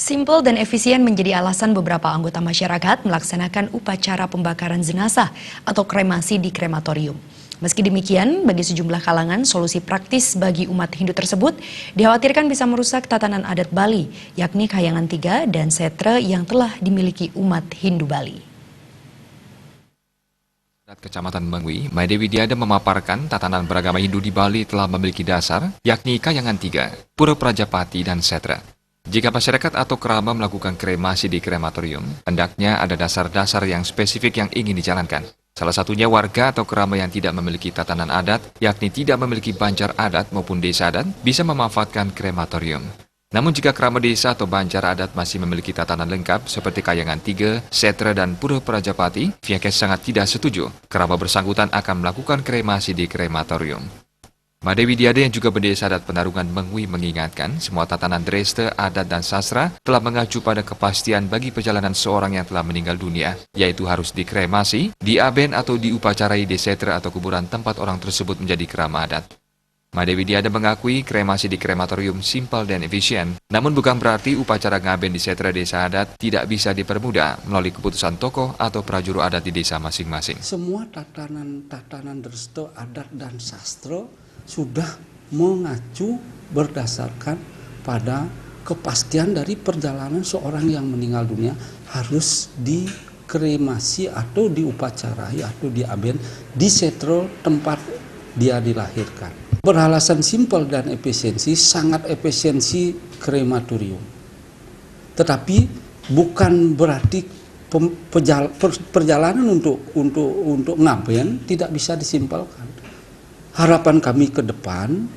Simpel dan efisien menjadi alasan beberapa anggota masyarakat melaksanakan upacara pembakaran jenazah atau kremasi di krematorium. Meski demikian, bagi sejumlah kalangan, solusi praktis bagi umat Hindu tersebut dikhawatirkan bisa merusak tatanan adat Bali, yakni Kahyangan 3 dan Setre yang telah dimiliki umat Hindu Bali. Kecamatan Mengwi, Maidewi Diada memaparkan tatanan beragama Hindu di Bali telah memiliki dasar, yakni Kahyangan 3, Pura Prajapati, dan Setre. Jika masyarakat atau kerabat melakukan kremasi di krematorium, hendaknya ada dasar-dasar yang spesifik yang ingin dijalankan. Salah satunya warga atau kerabat yang tidak memiliki tatanan adat, yakni tidak memiliki banjar adat maupun desa adat, bisa memanfaatkan krematorium. Namun jika keramat desa atau banjar adat masih memiliki tatanan lengkap seperti Kahyangan 3, Setre, dan Pura Prajapati, pihaknya sangat tidak setuju. Kerabat bersangkutan akan melakukan kremasi di krematorium. Maidewi Diada yang juga bendesa adat Penarungan Mengwi mengingatkan semua tatanan dreste, adat, dan sastra telah mengacu pada kepastian bagi perjalanan seorang yang telah meninggal dunia, yaitu harus dikremasi, diaben atau diupacarai di setre atau kuburan tempat orang tersebut menjadi keramat adat. Maidewi Diada mengakui kremasi di krematorium simpel dan efisien, namun bukan berarti upacara ngaben di setre desa adat tidak bisa dipermudah melalui keputusan tokoh atau prajuru adat di desa masing-masing. Semua tatanan dreste, adat, dan sastra sudah mengacu berdasarkan pada kepastian dari perjalanan seorang yang meninggal dunia harus dikremasi atau diupacarai atau diaben di setre tempat dia dilahirkan. Beralasan simpel dan efisiensi, sangat efisiensi krematorium. Tetapi bukan berarti perjalanan untuk ngaben tidak bisa disimpelkan. Harapan kami ke depan,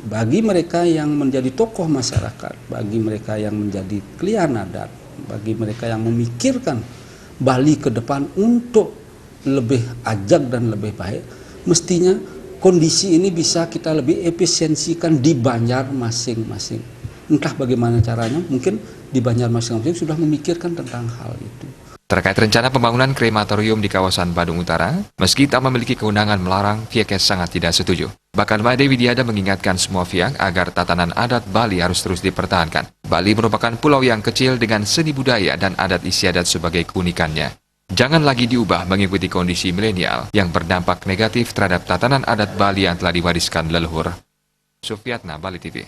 bagi mereka yang menjadi tokoh masyarakat, bagi mereka yang menjadi klien adat, bagi mereka yang memikirkan Bali ke depan untuk lebih ajak dan lebih baik, mestinya kondisi ini bisa kita lebih efisiensikan di banjar masing-masing. Entah bagaimana caranya, mungkin di banjar masing-masing sudah memikirkan tentang hal itu. Terkait rencana pembangunan krematorium di kawasan Badung Utara, meski tak memiliki kewenangan melarang, pihaknya sangat tidak setuju. Bahkan Maidewi Diada mengingatkan semua pihak agar tatanan adat Bali harus terus dipertahankan. Bali merupakan pulau yang kecil dengan seni budaya dan adat istiadat sebagai keunikannya. Jangan lagi diubah mengikuti kondisi milenial yang berdampak negatif terhadap tatanan adat Bali yang telah diwariskan leluhur. Sufiatna, Bali TV.